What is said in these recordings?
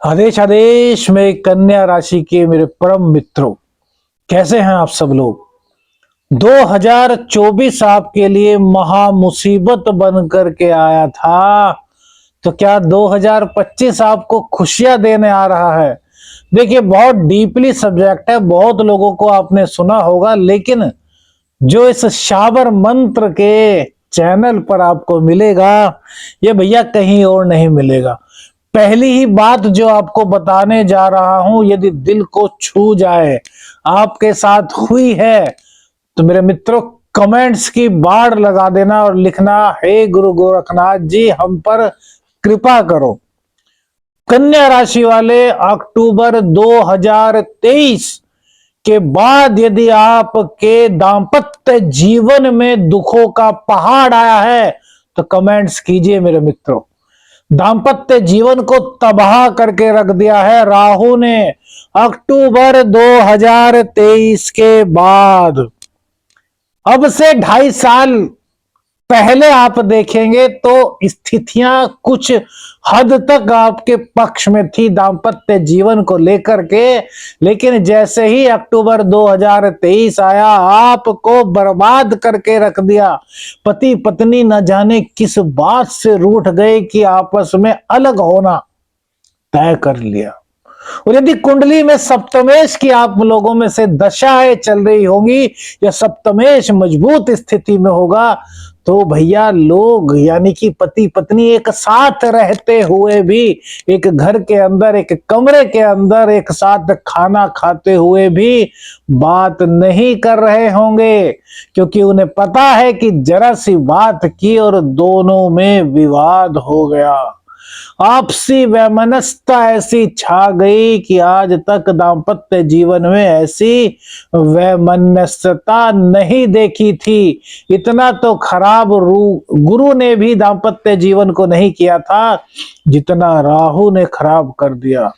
आदेश आदेश में कन्या राशि के मेरे परम मित्रों, कैसे हैं आप सब लोग। 2024 आपके लिए महा मुसीबत बन करके आया था, तो क्या 2025 आपको खुशियां देने आ रहा है। देखिए, बहुत डीपली सब्जेक्ट है, बहुत लोगों को आपने सुना होगा, लेकिन जो इस शाबर मंत्र के चैनल पर आपको मिलेगा, ये भैया कहीं और नहीं मिलेगा। पहली ही बात जो आपको बताने जा रहा हूं, यदि दिल को छू जाए, आपके साथ हुई है, तो मेरे मित्रों कमेंट्स की बाढ़ लगा देना और लिखना, हे गुरु गोरखनाथ जी हम पर कृपा करो। कन्या राशि वाले, अक्टूबर 2023 के बाद यदि आपके दाम्पत्य जीवन में दुखों का पहाड़ आया है, तो कमेंट्स कीजिए मेरे मित्रों। दाम्पत्य जीवन को तबाह करके रख दिया है राहु ने अक्टूबर 2023 के बाद। अब से 2.5 साल पहले आप देखेंगे तो स्थितियां कुछ हद तक आपके पक्ष में थी दाम्पत्य जीवन को लेकर के, लेकिन जैसे ही अक्टूबर 2023 आया, आपको बर्बाद करके रख दिया। पति पत्नी न जाने किस बात से रूठ गए कि आपस में अलग होना तय कर लिया। और यदि कुंडली में सप्तमेश की आप लोगों में से दशाएं चल रही होंगी या सप्तमेश मजबूत स्थिति में होगा, तो भैया लोग यानी कि पति पत्नी एक साथ रहते हुए भी, एक घर के अंदर, एक कमरे के अंदर एक साथ खाना खाते हुए भी बात नहीं कर रहे होंगे, क्योंकि उन्हें पता है कि जरा सी बात की और दोनों में विवाद हो गया। आपसी वैमनस्यता ऐसी छा गई कि आज तक दाम्पत्य जीवन में ऐसी वैमनस्यता नहीं देखी थी। इतना तो खराब गुरु ने भी दाम्पत्य जीवन को नहीं किया था जितना राहु ने खराब कर दिया।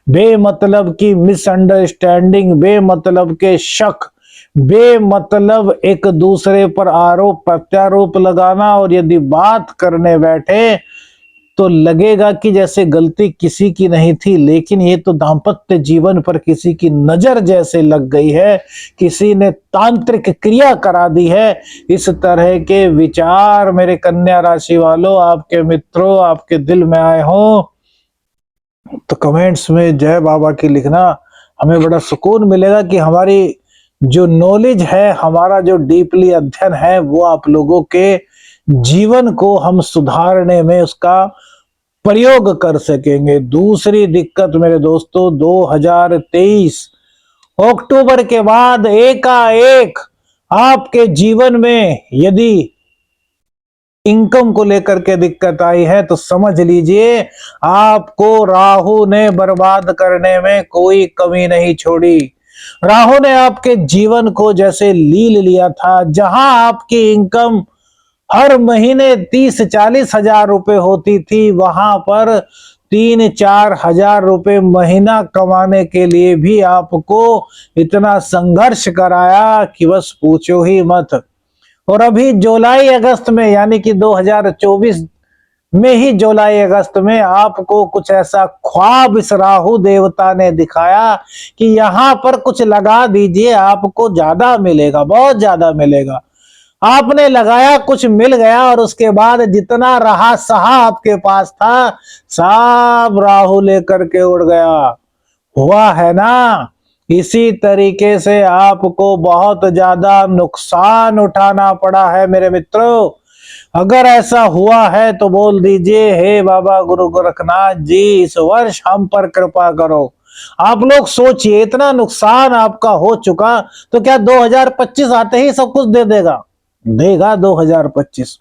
बेमतलब की मिसअंडरस्टैंडिंग, बेमतलब के शक, बेमतलब एक दूसरे पर आरोप प्रत्यारोप लगाना, और यदि बात करने बैठे तो लगेगा कि जैसे गलती किसी की नहीं थी, लेकिन ये तो दाम्पत्य जीवन पर किसी की नजर जैसे लग गई है, किसी ने तांत्रिक क्रिया करा दी है। इस तरह के विचार मेरे कन्या राशि वालों, आपके मित्रों, आपके दिल में आए हो तो कमेंट्स में जय बाबा की लिखना। हमें बड़ा सुकून मिलेगा कि हमारी जो नॉलेज है, हमारा जो डीपली अध्ययन है, वो आप लोगों के जीवन को हम सुधारने में उसका प्रयोग कर सकेंगे। दूसरी दिक्कत मेरे दोस्तों, 2023 अक्टूबर के बाद एकाएक आपके जीवन में यदि इनकम को लेकर के दिक्कत आई है, तो समझ लीजिए आपको राहु ने बर्बाद करने में कोई कमी नहीं छोड़ी। राहु ने आपके जीवन को जैसे लील लिया था, जहां आपकी इनकम हर महीने 30-40 हजार रुपए होती थी, वहां पर 3-4 हजार रुपए महीना कमाने के लिए भी आपको इतना संघर्ष कराया कि बस पूछो ही मत। और अभी जुलाई अगस्त में यानी कि 2024 में ही जुलाई अगस्त में आपको कुछ ऐसा ख्वाब इस राहु देवता ने दिखाया कि यहां पर कुछ लगा दीजिए, आपको ज्यादा मिलेगा, बहुत ज्यादा मिलेगा। आपने लगाया, कुछ मिल गया, और उसके बाद जितना रहा सहा आपके पास था, सब राहु लेकर के उड़ गया। हुआ है ना। इसी तरीके से आपको बहुत ज्यादा नुकसान उठाना पड़ा है मेरे मित्रों। अगर ऐसा हुआ है तो बोल दीजिए, हे बाबा गुरु गोरखनाथ जी इस वर्ष हम पर कृपा करो। आप लोग सोचिए, इतना नुकसान आपका हो चुका, तो क्या 2025 आते ही सब कुछ दे देगा? देगा 2025,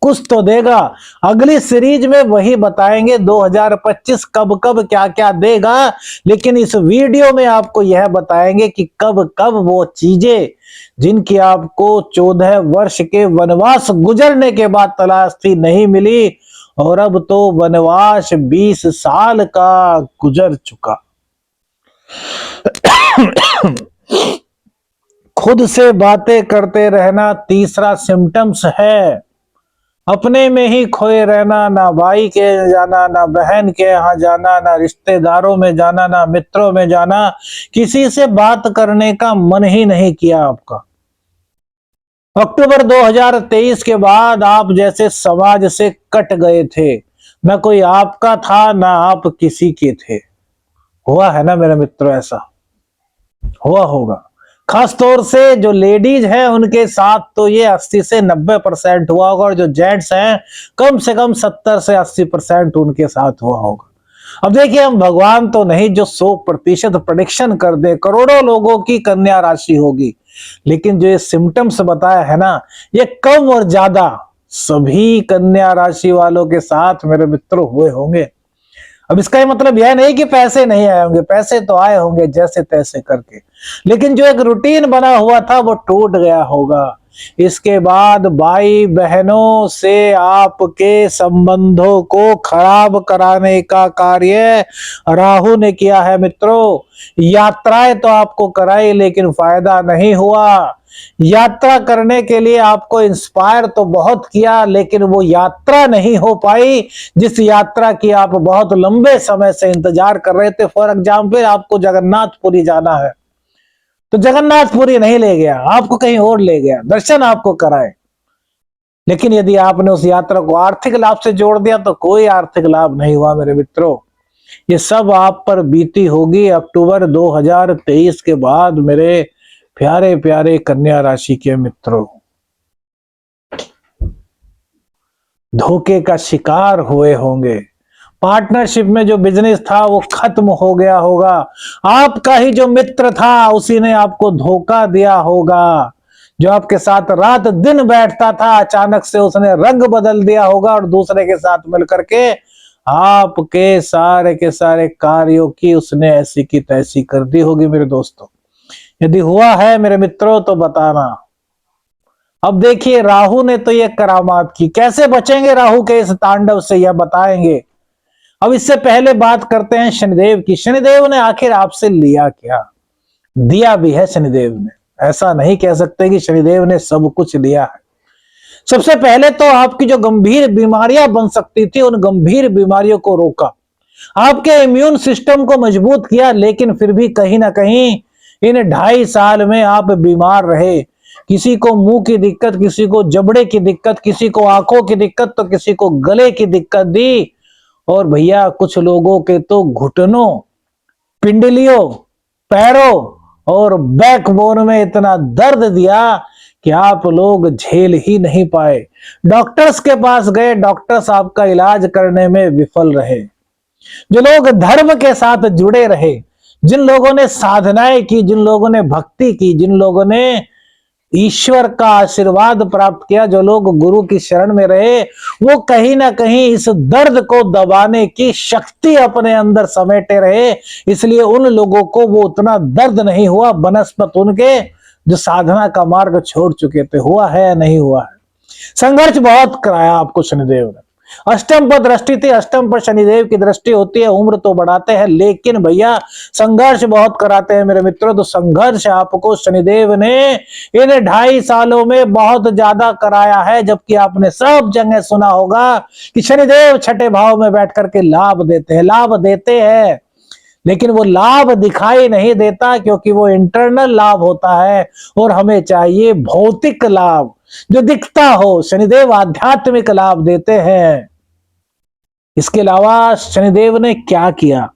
कुछ तो देगा। अगली सीरीज में वही बताएंगे 2025 कब कब क्या क्या देगा, लेकिन इस वीडियो में आपको यह बताएंगे कि कब कब वो चीजें जिनकी आपको 14 वर्ष के वनवास गुजरने के बाद तलाश थी नहीं मिली, और अब तो वनवास 20 साल का गुजर चुका। खुद से बातें करते रहना तीसरा सिम्टम्स है। अपने में ही खोए रहना, ना भाई के जाना, ना बहन के यहाँ जाना, ना रिश्तेदारों में जाना, ना मित्रों में जाना, किसी से बात करने का मन ही नहीं किया आपका। अक्टूबर 2023 के बाद आप जैसे समाज से कट गए थे, न कोई आपका था ना आप किसी के थे। हुआ है ना मेरे मित्रों, ऐसा हुआ होगा। खास तौर से जो लेडीज हैं उनके साथ तो ये 80 से 90% हुआ होगा, और जो जेंट्स हैं कम से कम 70 से 80% उनके साथ हुआ होगा। अब देखिए, हम भगवान तो नहीं जो 100% प्रेडिक्शन कर दे करोड़ों लोगों की कन्या राशि होगी, लेकिन जो ये सिम्टम्स बताया है ना, ये कम और ज्यादा सभी कन्या राशि वालों के साथ मेरे मित्रों हुए होंगे। अब इसका ये मतलब यह नहीं कि पैसे नहीं आए होंगे, पैसे तो आए होंगे जैसे तैसे करके, लेकिन जो एक रूटीन बना हुआ था वो टूट गया होगा। इसके बाद भाई बहनों से आपके संबंधों को खराब कराने का कार्य राहु ने किया है मित्रों। यात्राएं तो आपको कराई लेकिन फायदा नहीं हुआ। यात्रा करने के लिए आपको इंस्पायर तो बहुत किया, लेकिन वो यात्रा नहीं हो पाई जिस यात्रा की आप बहुत लंबे समय से इंतजार कर रहे थे। फॉर एग्जाम्पल, आपको जगन्नाथपुरी जाना है तो जगन्नाथपुरी नहीं ले गया, आपको कहीं और ले गया, दर्शन आपको कराए, लेकिन यदि आपने उस यात्रा को आर्थिक लाभ से जोड़ दिया तो कोई आर्थिक लाभ नहीं हुआ मेरे मित्रों। ये सब आप पर बीती होगी अक्टूबर 2023 के बाद मेरे प्यारे प्यारे कन्या राशि के मित्रों। धोखे का शिकार हुए होंगे, पार्टनरशिप में जो बिजनेस था वो खत्म हो गया होगा, आपका ही जो मित्र था उसी ने आपको धोखा दिया होगा, जो आपके साथ रात दिन बैठता था अचानक से उसने रंग बदल दिया होगा और दूसरे के साथ मिलकर के आपके सारे के सारे कार्यों की उसने ऐसी की तैसी कर दी होगी मेरे दोस्तों। यदि हुआ है मेरे मित्रों तो बताना। अब देखिए, राहु ने तो ये करामात की, कैसे बचेंगे राहु के इस तांडव से यह बताएंगे। अब इससे पहले बात करते हैं शनिदेव की। शनिदेव ने आखिर आपसे लिया क्या? दिया भी है शनिदेव ने, ऐसा नहीं कह सकते कि शनिदेव ने सब कुछ लिया है। सबसे पहले तो आपकी जो गंभीर बीमारियां बन सकती थी उन गंभीर बीमारियों को रोका, आपके इम्यून सिस्टम को मजबूत किया, लेकिन फिर भी कहीं ना कहीं इन 2.5 साल में आप बीमार रहे। किसी को मुंह की दिक्कत, किसी को जबड़े की दिक्कत, किसी को आंखों की दिक्कत, तो किसी को गले की दिक्कत दी, और भैया कुछ लोगों के तो घुटनों, पिंडलियों, पैरों और बैकबोन में इतना दर्द दिया कि आप लोग झेल ही नहीं पाए। डॉक्टर्स के पास गए, डॉक्टर्स आपका इलाज करने में विफल रहे। जो लोग धर्म के साथ जुड़े रहे, जिन लोगों ने साधनाएं की, जिन लोगों ने भक्ति की, जिन लोगों ने ईश्वर का आशीर्वाद प्राप्त किया, जो लोग गुरु की शरण में रहे, वो कहीं ना कहीं इस दर्द को दबाने की शक्ति अपने अंदर समेटे रहे, इसलिए उन लोगों को वो उतना दर्द नहीं हुआ बनस्पत उनके जो साधना का मार्ग छोड़ चुके थे। हुआ है या नहीं हुआ है? संघर्ष बहुत कराया आपको शनिदेव ने। अष्टम पर दृष्टि थी, अष्टम पर शनिदेव की दृष्टि होती है, उम्र तो बढ़ाते हैं लेकिन भैया संघर्ष बहुत कराते हैं मेरे मित्रों। तो संघर्ष आपको शनिदेव ने इन 2.5 सालों में बहुत ज्यादा कराया है, जबकि आपने सब जगह सुना होगा कि शनिदेव छठे भाव में बैठ करके लाभ देते हैं, लाभ देते हैं, लेकिन वो लाभ दिखाई नहीं देता क्योंकि वो इंटरनल लाभ होता है, और हमें चाहिए भौतिक लाभ जो दिखता हो। शनिदेव आध्यात्मिक लाभ देते हैं। इसके अलावा शनिदेव ने क्या किया?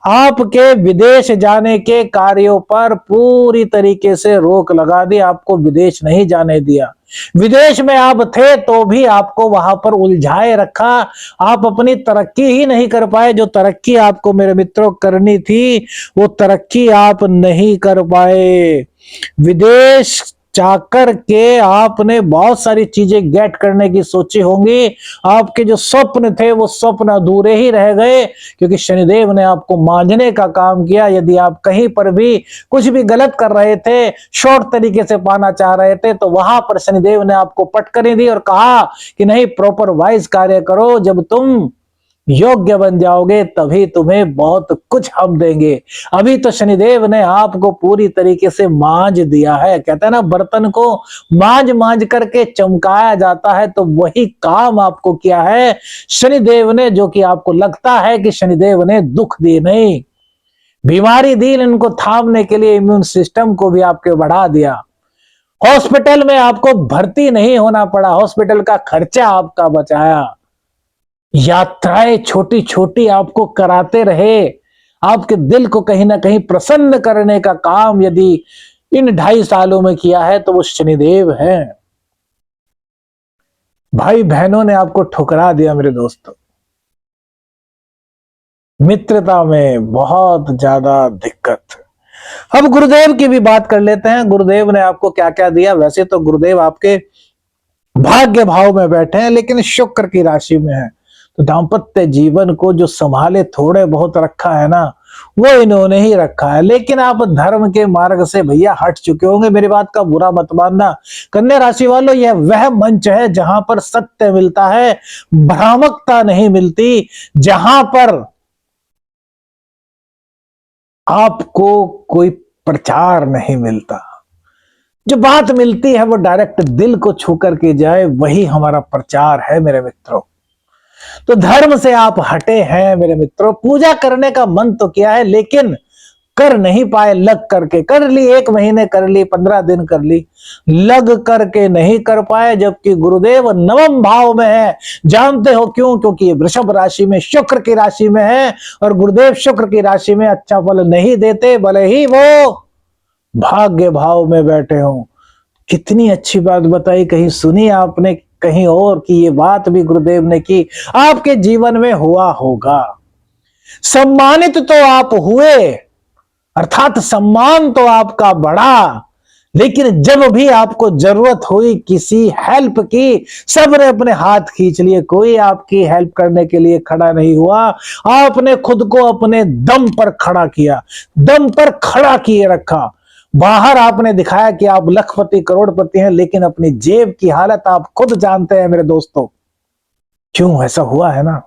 आपके विदेश जाने के कार्यों पर पूरी तरीके से रोक लगा दी, आपको विदेश नहीं जाने दिया। विदेश में आप थे तो भी आपको वहां पर उलझाए रखा, आप अपनी तरक्की ही नहीं कर पाए। जो तरक्की आपको मेरे मित्रों करनी थी वो तरक्की आप नहीं कर पाए। विदेश जाकर के आपने बहुत सारी चीजें गेट करने की सोची होंगी, आपके जो स्वप्न थे वो स्वप्न अधूरे ही रह गए, क्योंकि शनिदेव ने आपको मांझने का काम किया। यदि आप कहीं पर भी कुछ भी गलत कर रहे थे, शॉर्ट तरीके से पाना चाह रहे थे, तो वहां पर शनिदेव ने आपको पटकनी दी और कहा कि नहीं, प्रॉपर वाइज कार्य करो, जब तुम योग्य बन जाओगे तभी तुम्हें बहुत कुछ हम देंगे। अभी तो शनिदेव ने आपको पूरी तरीके से मांज दिया है। कहते हैं ना, बर्तन को मांज मांज करके चमकाया जाता है, तो वही काम आपको किया है शनिदेव ने, जो कि आपको लगता है कि शनिदेव ने दुख दिए, नहीं, बीमारी दी। इनको थामने के लिए इम्यून सिस्टम को भी आपके बढ़ा दिया। हॉस्पिटल में आपको भर्ती नहीं होना पड़ा, हॉस्पिटल का खर्चा आपका बचाया। यात्राएं छोटी छोटी आपको कराते रहे। आपके दिल को कहीं ना कहीं प्रसन्न करने का काम यदि इन 2.5 सालों में किया है तो वो शनिदेव है। भाई बहनों ने आपको ठुकरा दिया मेरे दोस्तों। मित्रता में बहुत ज्यादा दिक्कत। अब गुरुदेव की भी बात कर लेते हैं। गुरुदेव ने आपको क्या क्या दिया। वैसे तो गुरुदेव आपके भाग्य भाव में बैठे हैं, लेकिन शुक्र की राशि में है, तो दाम्पत्य जीवन को जो संभाले थोड़े बहुत रखा है ना, वो इन्होंने ही रखा है। लेकिन आप धर्म के मार्ग से भैया हट चुके होंगे, मेरी बात का बुरा मत मानना। कन्या राशि वालों, यह वह मंच है जहां पर सत्य मिलता है, भ्रामकता नहीं मिलती, जहां पर आपको कोई प्रचार नहीं मिलता। जो बात मिलती है वो डायरेक्ट दिल को छू करके जाए, वही हमारा प्रचार है मेरे मित्रों। तो धर्म से आप हटे हैं मेरे मित्रों। पूजा करने का मन तो किया है, लेकिन कर नहीं पाए। लग करके कर ली, 1 महीने कर ली, 15 दिन कर ली, लग करके नहीं कर पाए। जबकि गुरुदेव 9वें भाव में है। जानते हो क्यों? क्योंकि ये वृषभ राशि में, शुक्र की राशि में है, और गुरुदेव शुक्र की राशि में अच्छा फल नहीं देते, भले ही वो भाग्य भाव में बैठे हो। कितनी अच्छी बात बताई, कहीं सुनी आपने कहीं और कि ये बात भी गुरुदेव ने की। आपके जीवन में हुआ होगा, सम्मानित तो आप हुए, अर्थात सम्मान तो आपका बढ़ा, लेकिन जब भी आपको जरूरत हुई किसी हेल्प की, सबने अपने हाथ खींच लिए, कोई आपकी हेल्प करने के लिए खड़ा नहीं हुआ। आपने खुद को अपने दम पर खड़ा किया, दम पर खड़ा किए रखा। बाहर आपने दिखाया कि आप लखपति करोड़पति हैं, लेकिन अपनी जेब की हालत आप खुद जानते हैं मेरे दोस्तों। क्यों ऐसा हुआ है ना?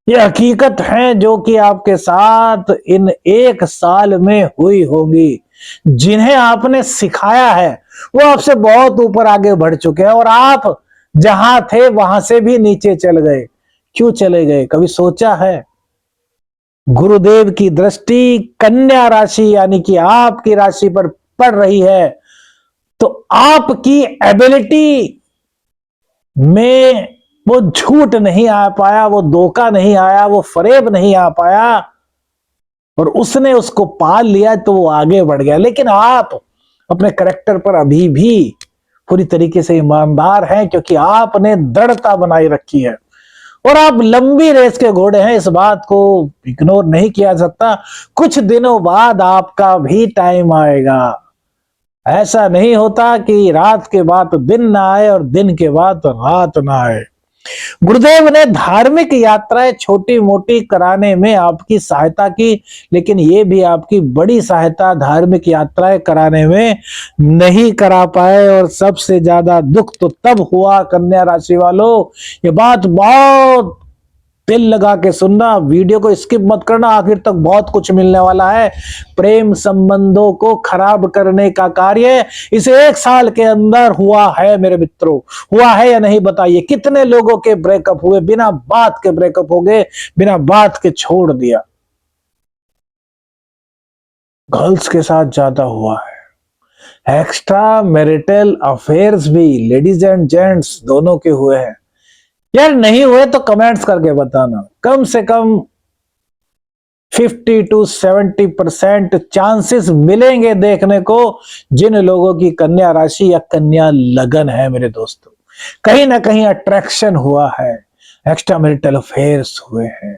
ये हकीकत है जो कि आपके साथ इन 1 साल में हुई होंगी। जिन्हें आपने सिखाया है वो आपसे बहुत ऊपर आगे बढ़ चुके हैं, और आप जहां थे वहां से भी नीचे चल गए। क्यों चले गए? कभी सोचा है? गुरुदेव की दृष्टि कन्या राशि यानी कि आपकी राशि पर पड़ रही है, तो आपकी एबिलिटी में वो झूठ नहीं आ पाया, वो धोखा नहीं आया, वो फरेब नहीं आ पाया, और उसने उसको पाल लिया तो वो आगे बढ़ गया। लेकिन आप अपने करैक्टर पर अभी भी पूरी तरीके से ईमानदार हैं, क्योंकि आपने दृढ़ता बनाई रखी है, और आप लंबी रेस के घोड़े हैं। इस बात को इग्नोर नहीं किया सकता। कुछ दिनों बाद आपका भी टाइम आएगा। ऐसा नहीं होता कि रात के बाद दिन ना आए और दिन के बाद रात ना आए। गुरुदेव ने धार्मिक यात्राएं छोटी मोटी कराने में आपकी सहायता की, लेकिन ये भी आपकी बड़ी सहायता धार्मिक यात्राएं कराने में नहीं करा पाए। और सबसे ज्यादा दुख तो तब हुआ कन्या राशि वालों, ये बात बहुत दिल लगा के सुनना, वीडियो को स्किप मत करना, आखिर तक बहुत कुछ मिलने वाला है। प्रेम संबंधों को खराब करने का कार्य इस 1 साल के अंदर हुआ है मेरे मित्रों। हुआ है या नहीं बताइए? कितने लोगों के ब्रेकअप हुए, बिना बात के ब्रेकअप हो गए, बिना बात के छोड़ दिया। गर्ल्स के साथ ज्यादा हुआ है। एक्स्ट्रा मैरिटल अफेयर्स भी लेडीज एंड जेंट्स दोनों के हुए हैं। यार नहीं हुए तो कमेंट्स करके बताना। कम से कम 50 to 70% चांसेस मिलेंगे देखने को जिन लोगों की कन्या राशि या कन्या लगन है मेरे दोस्तों। कहीं ना कहीं अट्रैक्शन हुआ है, एक्स्ट्रा मैरिटल अफेयर्स हुए हैं,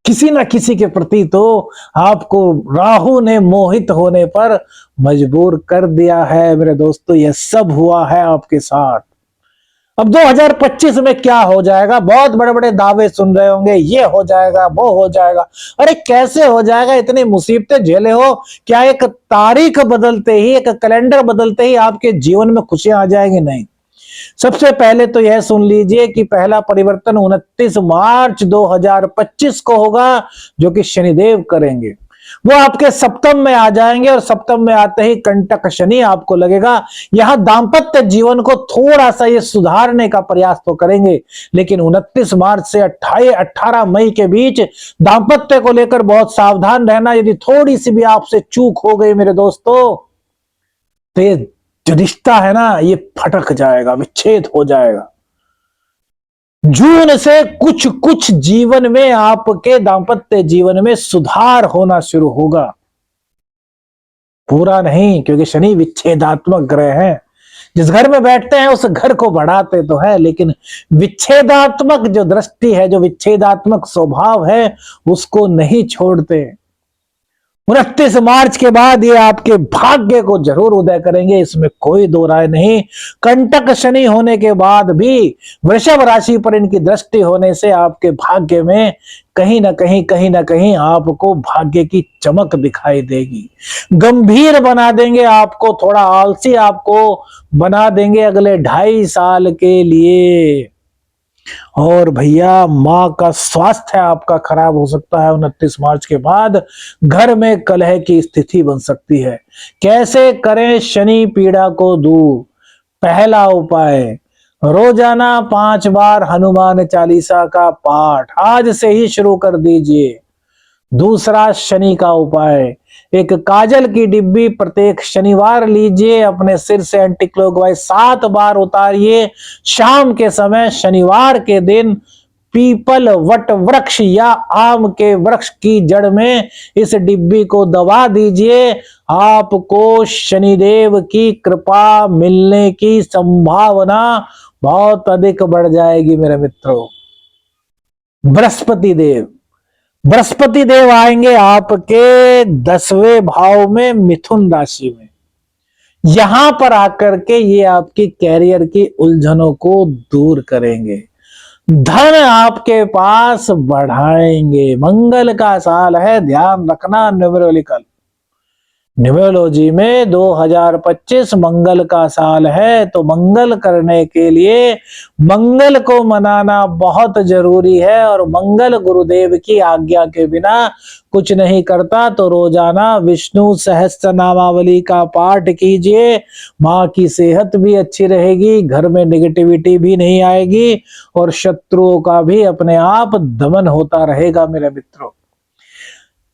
किसी ना किसी के प्रति तो आपको राहु ने मोहित होने पर मजबूर कर दिया है मेरे दोस्तों। यह सब हुआ है आपके साथ। अब 2025 में क्या हो जाएगा? बहुत बड़े बड़े दावे सुन रहे होंगे, ये हो जाएगा, वो हो जाएगा। अरे कैसे हो जाएगा? इतनी मुसीबतें झेले हो, क्या एक तारीख बदलते ही, एक कैलेंडर बदलते ही आपके जीवन में खुशियां आ जाएंगी? नहीं। सबसे पहले तो यह सुन लीजिए कि पहला परिवर्तन 29 मार्च 2025 को होगा, जो कि शनिदेव करेंगे। वो आपके सप्तम में आ जाएंगे और सप्तम में आते ही कंटक शनि आपको लगेगा। यहां दांपत्य जीवन को थोड़ा सा ये सुधारने का प्रयास तो करेंगे, लेकिन 29 मार्च से 18 मई के बीच दांपत्य को लेकर बहुत सावधान रहना। यदि थोड़ी सी भी आपसे चूक हो गई मेरे दोस्तों, तो ये जो रिश्ता है ना, ये फटक जाएगा, विच्छेद हो जाएगा। जून से कुछ कुछ जीवन में, आपके दांपत्य जीवन में सुधार होना शुरू होगा। पूरा नहीं, क्योंकि शनि विच्छेदात्मक ग्रह है। जिस घर में बैठते हैं उस घर को बढ़ाते तो है, लेकिन विच्छेदात्मक जो दृष्टि है, जो विच्छेदात्मक स्वभाव है, उसको नहीं छोड़ते। 29 मार्च के बाद ये आपके भाग्य को जरूर उदय करेंगे, इसमें कोई दो राय नहीं। कंटक शनि होने के बाद भी वृषभ राशि पर इनकी दृष्टि होने से आपके भाग्य में कहीं ना कहीं आपको भाग्य की चमक दिखाई देगी। गंभीर बना देंगे आपको, थोड़ा आलसी आपको बना देंगे अगले 2.5 साल के लिए। और भैया, मां का स्वास्थ्य आपका खराब हो सकता है 29 मार्च के बाद। घर में कलह की स्थिति बन सकती है। कैसे करें शनि पीड़ा को दूर? पहला उपाय, रोजाना 5 बार हनुमान चालीसा का पाठ आज से ही शुरू कर दीजिए। दूसरा शनि का उपाय, एक काजल की डिब्बी प्रत्येक शनिवार लीजिए, अपने सिर से एंटी क्लॉकवाइज 7 बार उतारिए। शाम के समय शनिवार के दिन पीपल, वट वृक्ष या आम के वृक्ष की जड़ में इस डिब्बी को दबा दीजिए। आपको शनिदेव की कृपा मिलने की संभावना बहुत अधिक बढ़ जाएगी मेरे मित्रों। बृहस्पति देव आएंगे आपके 10वें भाव में, मिथुन राशि में। यहां पर आकर के ये आपकी कैरियर की उलझनों को दूर करेंगे, धन आपके पास बढ़ाएंगे। मंगल का साल है, ध्यान रखना। न्यूमरोलॉजी में 2025 मंगल का साल है, तो मंगल करने के लिए मंगल को मनाना बहुत जरूरी है। और मंगल गुरुदेव की आज्ञा के बिना कुछ नहीं करता। तो रोजाना विष्णु सहस्त्र नामावली का पाठ कीजिए, माँ की सेहत भी अच्छी रहेगी, घर में नेगेटिविटी भी नहीं आएगी और शत्रुओं का भी अपने आप दमन होता रहेगा मेरे मित्रों।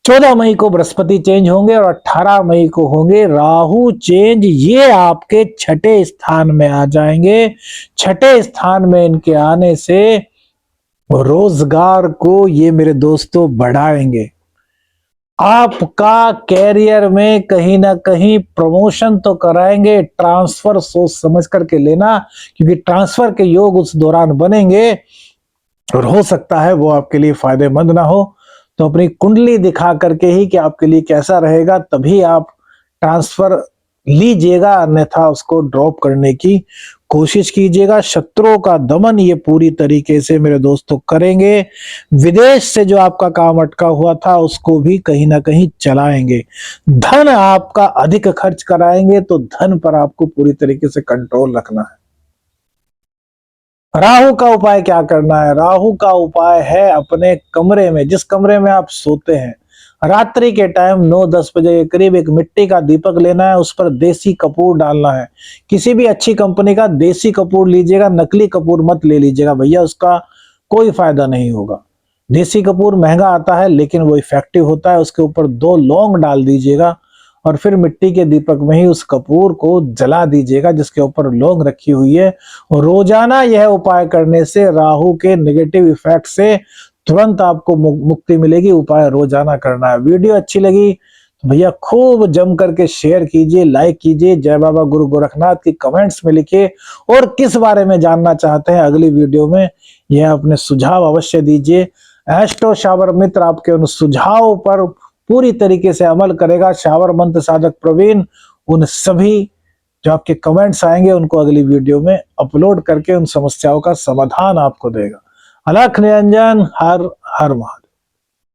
14 मई को बृहस्पति चेंज होंगे और 18 मई को होंगे राहु चेंज। ये आपके 6ठे स्थान में आ जाएंगे। 6ठे स्थान में इनके आने से रोजगार को ये मेरे दोस्तों बढ़ाएंगे। आपका कैरियर में कहीं ना कहीं प्रमोशन तो कराएंगे। ट्रांसफर सोच समझ करके लेना, क्योंकि ट्रांसफर के योग उस दौरान बनेंगे और हो सकता है वो आपके लिए फायदेमंद ना हो। तो अपनी कुंडली दिखा करके ही कि आपके लिए कैसा रहेगा, तभी आप ट्रांसफर लीजिएगा, अन्यथा उसको ड्रॉप करने की कोशिश कीजिएगा। शत्रुओं का दमन ये पूरी तरीके से मेरे दोस्तों करेंगे। विदेश से जो आपका काम अटका हुआ था उसको भी कहीं ना कहीं चलाएंगे। धन आपका अधिक खर्च कराएंगे, तो धन पर आपको पूरी तरीके से कंट्रोल रखना है। राहु का उपाय क्या करना है? राहु का उपाय है अपने कमरे में, जिस कमरे में आप सोते हैं, रात्रि के टाइम 9-10 बजे के करीब एक मिट्टी का दीपक लेना है, उस पर देसी कपूर डालना है। किसी भी अच्छी कंपनी का देसी कपूर लीजिएगा, नकली कपूर मत ले लीजिएगा भैया, उसका कोई फायदा नहीं होगा। देसी कपूर महंगा आता है लेकिन वो इफेक्टिव होता है। उसके ऊपर 2 लौंग डाल दीजिएगा और फिर मिट्टी के दीपक में ही उस कपूर को जला दीजिएगा जिसके ऊपर लौंग रखी हुई है। और रोजाना यह उपाय करने से राहु के नेगेटिव इफेक्ट से तुरंत आपको मुक्ति मिलेगी। उपाय रोजाना करना है। वीडियो अच्छी लगी तो भैया खूब जम करके शेयर कीजिए, लाइक कीजिए। जय बाबा गुरु गोरखनाथ की कमेंट्स में लिखिए, और किस बारे में जानना चाहते हैं अगली वीडियो में, यह अपने सुझाव अवश्य दीजिए। एस्ट्रो शावर मित्र आपके उन सुझाव पर पूरी तरीके से अमल करेगा। शावर मंत्र साधक प्रवीण उन सभी जो आपके कमेंट्स आएंगे उनको अगली वीडियो में अपलोड करके उन समस्याओं का समाधान आपको देगा। अलख निरंजन, हर हर महादेव।